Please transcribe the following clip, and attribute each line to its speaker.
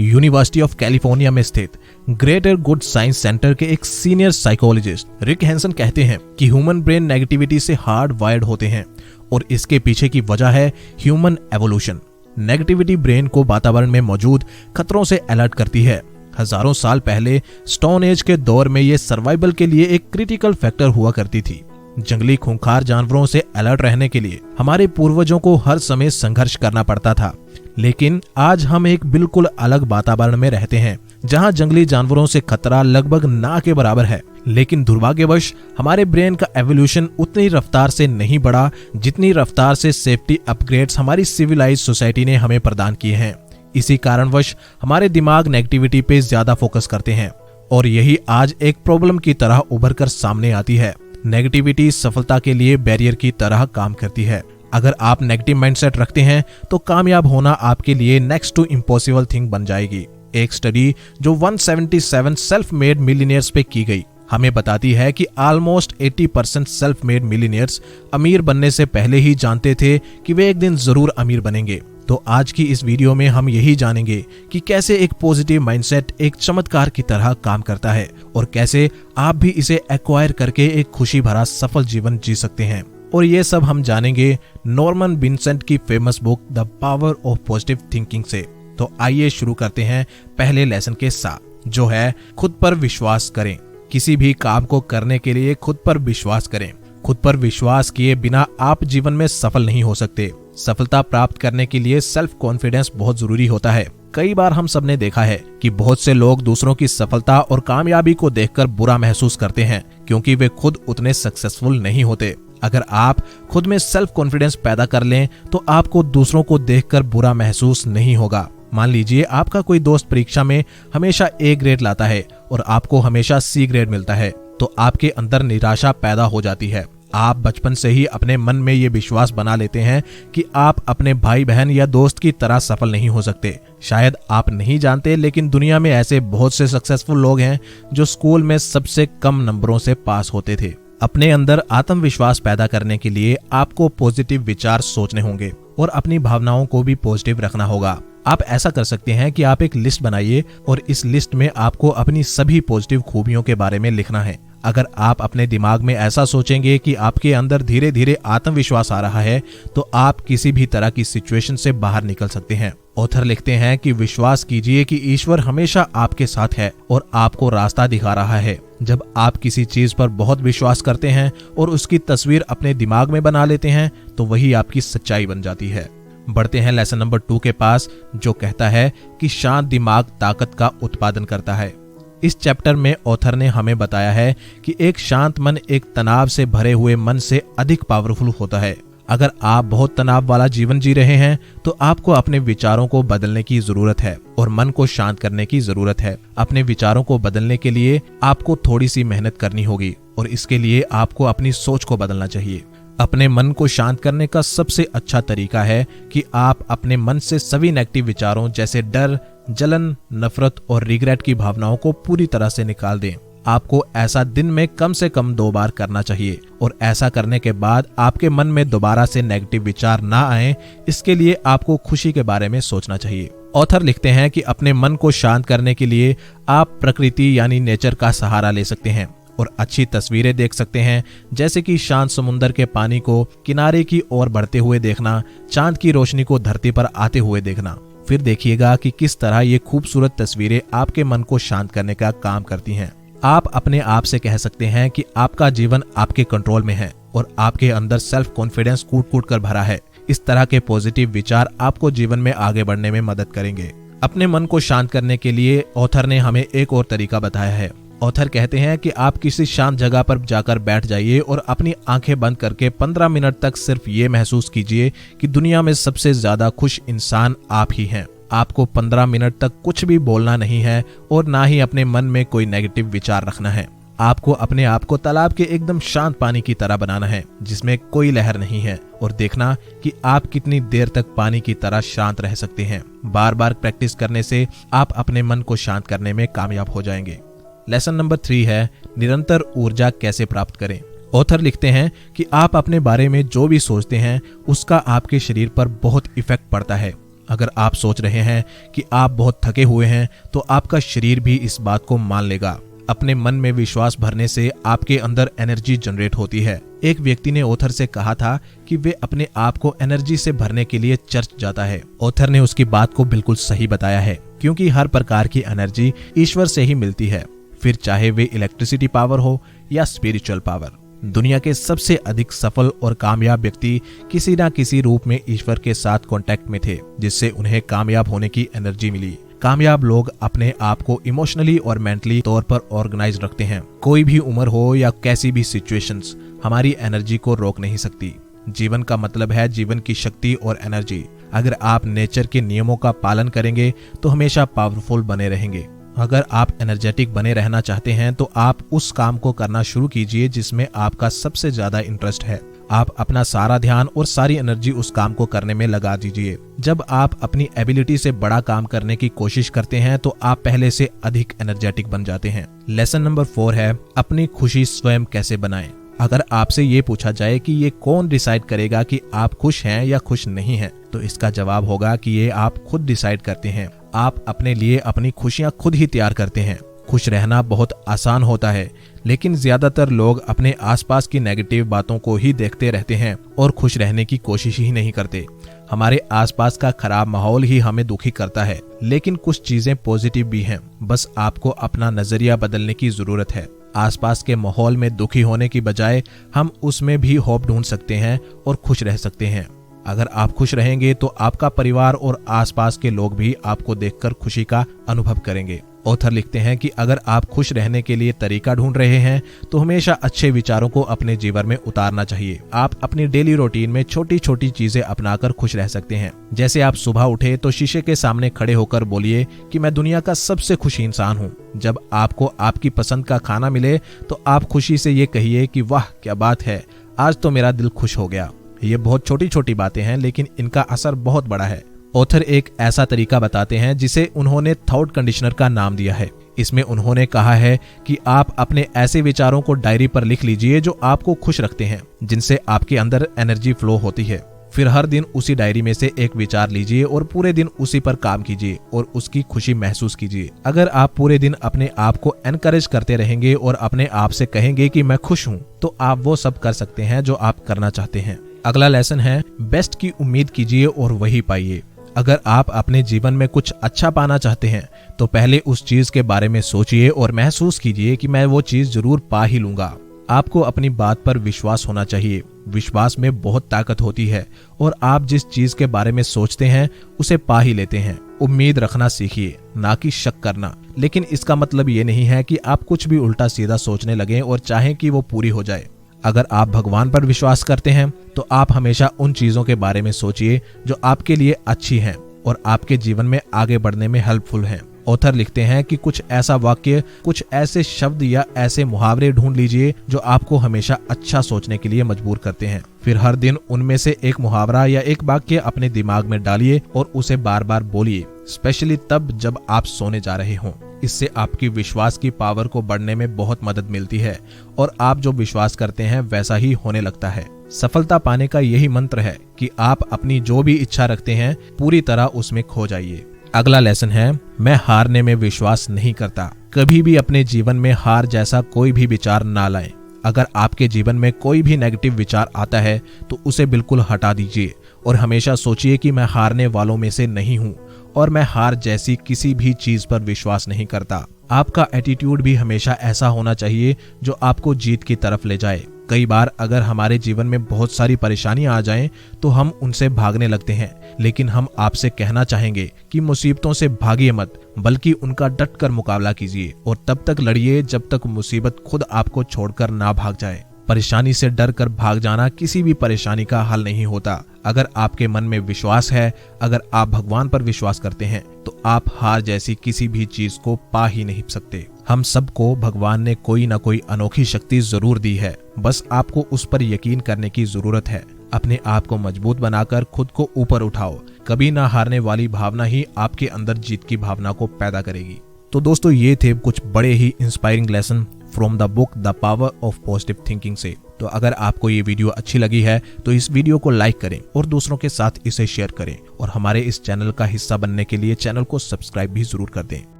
Speaker 1: University of California में स्थित greater good science centre के एक सीनियर साइकोलॉजिस्ट रिक हैंसन कहते हैं कि ह्यूमन ब्रेन नेगेटिविटी से हार्ड वायर्ड होते हैं और इसके पीछे की वजह है ह्यूमन एवोल्यूशन। नेगेटिविटी ब्रेन को वातावरण में मौजूद खतरों से अलर्ट करती है। हजारों साल पहले स्टोन एज के दौर में ये सर्वाइवल के लिए एक क्रिटिकल फैक्टर हुआ करती थी। जंगली खूंखार जानवरों से अलर्ट रहने के लिए हमारे पूर्वजों को हर समय संघर्ष करना पड़ता था, लेकिन आज हम एक बिल्कुल अलग वातावरण में रहते हैं जहां जंगली जानवरों से खतरा लगभग ना के बराबर है। लेकिन दुर्भाग्यवश हमारे ब्रेन का एवोल्यूशन उतनी रफ्तार से नहीं बढ़ा जितनी रफ्तार से सेफ्टी अपग्रेड्स हमारी सिविलाइज्ड सोसाइटी ने हमें प्रदान किए हैं। इसी कारणवश हमारे दिमाग नेगेटिविटी पे ज्यादा फोकस करते हैं और यही आज एक प्रॉब्लम की तरह उभर कर सामने आती है। नेगेटिविटी सफलता के लिए बैरियर की तरह काम करती है। अगर आप नेगेटिव माइंडसेट रखते हैं तो कामयाब होना आपके लिए नेक्स्ट टू इम्पॉसिबल थिंग बन जाएगी। एक स्टडी जो 177 सेल्फ मेड मिलियनियर्स पे की गई हमें बताती है कि ऑलमोस्ट 80% सेल्फ मेड मिलियनियर्स अमीर बनने से पहले ही जानते थे कि वे एक दिन जरूर अमीर बनेंगे। तो आज की इस वीडियो में हम यही जानेंगे कि कैसे एक पॉजिटिव माइंडसेट एक चमत्कार की तरह काम करता है और कैसे आप भी इसे एक्वायर करके एक खुशी भरा सफल जीवन जी सकते हैं। और ये सब हम जानेंगे नॉर्मन विंसेंट की famous book the power of positive thinking से। तो आइए शुरू करते हैं पहले लेसन के साथ, जो है खुद पर विश्वास करें। किसी भी काम को करने के लिए खुद पर विश्वास करें। खुद पर विश्वास किए बिना आप जीवन में सफल नहीं हो सकते। सफलता प्राप्त करने के लिए सेल्फ कॉन्फिडेंस बहुत जरूरी होता है। कई बार हम सबने देखा है कि बहुत से लोग दूसरों की सफलता और कामयाबी को देखकर बुरा महसूस करते हैं क्योंकि वे खुद उतने सक्सेसफुल नहीं होते। अगर आप खुद में सेल्फ कॉन्फिडेंस पैदा कर लें तो आपको दूसरों को देखकर बुरा महसूस नहीं होगा। मान लीजिए आपका कोई दोस्त परीक्षा में हमेशा ए ग्रेड लाता है और आपको हमेशा सी ग्रेड मिलता है, तो आपके अंदर निराशा पैदा हो जाती है। आप बचपन से ही अपने मन में ये विश्वास बना लेते हैं कि आप अपने भाई बहन या दोस्त की तरह सफल नहीं हो सकते। शायद आप नहीं जानते, लेकिन दुनिया में ऐसे बहुत से सक्सेसफुल लोग हैं जो स्कूल में सबसे कम नंबरों से पास होते थे। अपने अंदर आत्मविश्वास पैदा करने के लिए आपको पॉजिटिव विचार सोचने होंगे और अपनी भावनाओं को भी पॉजिटिव रखना होगा। आप ऐसा कर सकते हैं कि आप एक लिस्ट बनाइए और इस लिस्ट में आपको अपनी सभी पॉजिटिव खूबियों के बारे में लिखना है। अगर आप अपने दिमाग में ऐसा सोचेंगे कि आपके अंदर धीरे धीरे आत्मविश्वास आ रहा है तो आप किसी भी तरह की सिचुएशन से बाहर निकल सकते हैं। ऑथर लिखते हैं कि विश्वास कीजिए कि ईश्वर हमेशा आपके साथ है और आपको रास्ता दिखा रहा है। जब आप किसी चीज पर बहुत विश्वास करते हैं और उसकी तस्वीर अपने दिमाग में बना लेते हैं तो वही आपकी सच्चाई बन जाती है। बढ़ते हैं लेसन नंबर 2 के पास, जो कहता है कि शांत दिमाग ताकत का उत्पादन करता है। इस चैप्टर में ऑथर ने हमें बताया है कि एक शांत मन एक तनाव से भरे हुए मन से अधिक पावरफुल होता है। अगर आप बहुत तनाव वाला जीवन जी रहे हैं तो आपको अपने विचारों को बदलने की जरूरत है और मन को शांत करने की जरूरत है। अपने विचारों को बदलने के लिए आपको थोड़ी सी मेहनत करनी होगी और इसके लिए आपको अपनी सोच को बदलना चाहिए। अपने मन को शांत करने का सबसे अच्छा तरीका है कि आप अपने मन से सभी नेगेटिव विचारों जैसे डर, जलन, नफरत और रिग्रेट की भावनाओं को पूरी तरह से निकाल दें। आपको ऐसा दिन में कम से कम 2 बार करना चाहिए और ऐसा करने के बाद आपके मन में दोबारा से नेगेटिव विचार ना आए, इसके लिए आपको खुशी के बारे में सोचना चाहिए। ऑथर लिखते हैं कि अपने मन को शांत करने के लिए आप प्रकृति यानी नेचर का सहारा ले सकते हैं और अच्छी तस्वीरें देख सकते हैं, जैसे कि शांत समुद्र के पानी को किनारे की ओर बढ़ते हुए देखना, चांद की रोशनी को धरती पर आते हुए देखना। फिर देखिएगा कि किस तरह ये खूबसूरत तस्वीरें आपके मन को शांत करने का काम करती हैं। आप अपने आप से कह सकते हैं कि आपका जीवन आपके कंट्रोल में है और आपके अंदर सेल्फ कॉन्फिडेंस कूट कूट कर भरा है। इस तरह के पॉजिटिव विचार आपको जीवन में आगे बढ़ने में मदद करेंगे। अपने मन को शांत करने के लिए ऑथर ने हमें एक और तरीका बताया है। ऑथर कहते हैं कि आप किसी शांत जगह पर जाकर बैठ जाइए और अपनी आंखें बंद करके 15 मिनट तक सिर्फ ये महसूस कीजिए कि दुनिया में सबसे ज्यादा खुश इंसान आप ही हैं। आपको 15 मिनट तक कुछ भी बोलना नहीं है और ना ही अपने मन में कोई नेगेटिव विचार रखना है। आपको अपने आप को तालाब के एकदम शांत पानी की तरह बनाना है जिसमें कोई लहर नहीं है और देखना कि आप कितनी देर तक पानी की तरह शांत रह सकते हैं। बार बार प्रैक्टिस करने से आप अपने मन को शांत करने में कामयाब हो जाएंगे। लेसन नंबर 3 है निरंतर ऊर्जा कैसे प्राप्त करें। ऑथर लिखते हैं कि आप अपने बारे में जो भी सोचते हैं उसका आपके शरीर पर बहुत इफेक्ट पड़ता है। अगर आप सोच रहे हैं कि आप बहुत थके हुए हैं तो आपका शरीर भी इस बात को मान लेगा। अपने मन में विश्वास भरने से आपके अंदर एनर्जी जनरेट होती है। एक व्यक्ति ने ऑथर से कहा था कि वे अपने आप को एनर्जी से भरने के लिए चर्च जाता है। ऑथर ने उसकी बात को बिल्कुल सही बताया है, क्योंकि हर प्रकार की एनर्जी ईश्वर से ही मिलती है, फिर चाहे वे इलेक्ट्रिसिटी पावर हो या स्पिरिचुअल पावर। दुनिया के सबसे अधिक सफल और कामयाब व्यक्ति किसी न किसी रूप में ईश्वर के साथ कांटेक्ट में थे, जिससे उन्हें कामयाब होने की एनर्जी मिली। कामयाब लोग अपने आप को इमोशनली और मेंटली तौर पर ऑर्गेनाइज रखते हैं। कोई भी उम्र हो या कैसी भी सिचुएशंस हमारी एनर्जी को रोक नहीं सकती। जीवन का मतलब है जीवन की शक्ति और एनर्जी। अगर आप नेचर के नियमों का पालन करेंगे तो हमेशा पावरफुल बने रहेंगे। अगर आप एनर्जेटिक बने रहना चाहते हैं तो आप उस काम को करना शुरू कीजिए जिसमें आपका सबसे ज्यादा इंटरेस्ट है। आप अपना सारा ध्यान और सारी एनर्जी उस काम को करने में लगा दीजिए। जब आप अपनी एबिलिटी से बड़ा काम करने की कोशिश करते हैं तो आप पहले से अधिक एनर्जेटिक बन जाते हैं। लेसन नंबर 4 है अपनी खुशी स्वयं कैसे बनाएं। अगर आपसे ये पूछा जाए कि ये कौन डिसाइड करेगा कि आप खुश हैं या खुश नहीं हैं, तो इसका जवाब होगा कि ये आप खुद डिसाइड करते हैं। आप अपने लिए अपनी खुशियां खुद ही तैयार करते हैं। खुश रहना बहुत आसान होता है, लेकिन ज्यादातर लोग अपने आसपास की नेगेटिव बातों को ही देखते रहते हैं और खुश रहने की कोशिश ही नहीं करते। हमारे आसपास का खराब माहौल ही हमें दुखी करता है, लेकिन कुछ चीजें पॉजिटिव भी हैं। बस आपको अपना नजरिया बदलने की जरूरत है। आसपास के माहौल में दुखी होने की बजाय हम उसमें भी होप ढूंढ सकते हैं और खुश रह सकते हैं। अगर आप खुश रहेंगे तो आपका परिवार और आसपास के लोग भी आपको देखकर खुशी का अनुभव करेंगे। ऑथर लिखते हैं कि अगर आप खुश रहने के लिए तरीका ढूंढ रहे हैं तो हमेशा अच्छे विचारों को अपने जीवन में उतारना चाहिए। आप अपनी डेली रूटीन में छोटी छोटी चीजें अपनाकर खुश रह सकते हैं। जैसे आप सुबह उठे तो शीशे के सामने खड़े होकर बोलिए कि मैं दुनिया का सबसे खुश इंसान हूँ। जब आपको आपकी पसंद का खाना मिले तो आप खुशी से ये कहिए कि वाह क्या बात है, आज तो मेरा दिल खुश हो गया। ये बहुत छोटी छोटी बातें हैं, लेकिन इनका असर बहुत बड़ा है। ऑथर एक ऐसा तरीका बताते हैं जिसे उन्होंने थॉट कंडीशनर का नाम दिया है। इसमें उन्होंने कहा है कि आप अपने ऐसे विचारों को डायरी पर लिख लीजिए जो आपको खुश रखते हैं, जिनसे आपके अंदर एनर्जी फ्लो होती है। फिर हर दिन उसी डायरी में से एक विचार लीजिए और पूरे दिन उसी पर काम कीजिए और उसकी खुशी महसूस कीजिए। अगर आप पूरे दिन अपने आप को एनकरेज करते रहेंगे और अपने आप से कहेंगे कि मैं खुश हूँ, तो आप वो सब कर सकते हैं जो आप करना चाहते हैं। अगला लेसन है बेस्ट की उम्मीद कीजिए और वही पाइए। अगर आप अपने जीवन में कुछ अच्छा पाना चाहते हैं तो पहले उस चीज के बारे में सोचिए और महसूस कीजिए कि मैं वो चीज जरूर पा ही लूंगा। आपको अपनी बात पर विश्वास होना चाहिए। विश्वास में बहुत ताकत होती है और आप जिस चीज के बारे में सोचते हैं उसे पा ही लेते हैं। उम्मीद रखना सीखिए, ना कि शक करना। लेकिन इसका मतलब ये नहीं है कि आप कुछ भी उल्टा सीधा सोचने लगें और चाहें कि वो पूरी हो जाए। अगर आप भगवान पर विश्वास करते हैं तो आप हमेशा उन चीजों के बारे में सोचिए जो आपके लिए अच्छी हैं और आपके जीवन में आगे बढ़ने में हेल्पफुल हैं। ऑथर लिखते हैं कि कुछ ऐसा वाक्य, कुछ ऐसे शब्द या ऐसे मुहावरे ढूंढ लीजिए जो आपको हमेशा अच्छा सोचने के लिए मजबूर करते हैं। फिर हर दिन उनमें से एक मुहावरा या एक वाक्य अपने दिमाग में डालिए और उसे बार बार बोलिए, स्पेशली तब जब आप सोने जा रहे हों। इससे आपकी विश्वास की पावर को बढ़ने में बहुत मदद मिलती है और आप जो विश्वास करते हैं वैसा ही होने लगता है। सफलता पाने का यही मंत्र है कि आप अपनी जो भी इच्छा रखते हैं पूरी तरह उसमें खो जाइए। अगला लेसन है मैं हारने में विश्वास नहीं करता। कभी भी अपने जीवन में हार जैसा कोई भी विचार ना लाएं। अगर आपके जीवन में कोई भी नेगेटिव विचार आता है तो उसे बिल्कुल हटा दीजिए और हमेशा सोचिए कि मैं हारने वालों में से नहीं हूँ और मैं हार जैसी किसी भी चीज पर विश्वास नहीं करता। आपका एटीट्यूड भी हमेशा ऐसा होना चाहिए जो आपको जीत की तरफ ले जाए। कई बार अगर हमारे जीवन में बहुत सारी परेशानियां आ जाएं तो हम उनसे भागने लगते हैं, लेकिन हम आपसे कहना चाहेंगे कि मुसीबतों से भागिए मत, बल्कि उनका डटकर मुकाबला कीजिए और तब तक लड़िए जब तक मुसीबत खुद आपको छोड़कर ना भाग जाए। परेशानी से डर कर भाग जाना किसी भी परेशानी का हल नहीं होता। अगर आपके मन में विश्वास है, अगर आप भगवान पर विश्वास करते हैं, तो आप हार जैसी किसी भी चीज को पा ही नहीं सकते। हम सबको भगवान ने कोई ना कोई अनोखी शक्ति जरूर दी है, बस आपको उस पर यकीन करने की जरूरत है। अपने आप को मजबूत बनाकर खुद को ऊपर उठाओ। कभी ना हारने वाली भावना ही आपके अंदर जीत की भावना को पैदा करेगी। तो दोस्तों, ये थे कुछ बड़े ही inspiring lesson from the book the power of positive thinking से। तो अगर आपको ये वीडियो अच्छी लगी है तो इस वीडियो को लाइक करें और दूसरों के साथ इसे शेयर करें और हमारे इस चैनल का हिस्सा बनने के लिए चैनल को सब्सक्राइब भी जरूर कर दें।